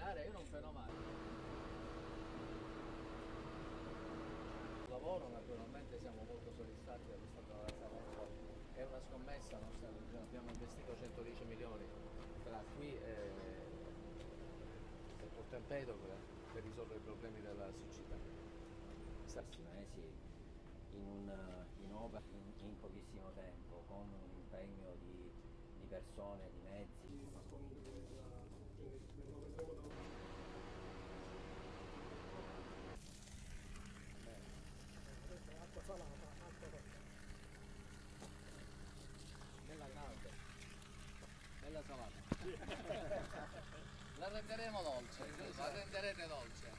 Dare, io non freno mai. Il lavoro naturalmente siamo molto soddisfatti dello stato della Salerno, è una scommessa, abbiamo investito 110 milioni tra qui e Porto Empedocle per risolvere i problemi della siccità. Questi mesi in opera in pochissimo tempo, con un impegno di persone, di mezzi. Acqua salata, acqua calda. Bella calda, bella salata. La renderemo dolce, la renderete dolce.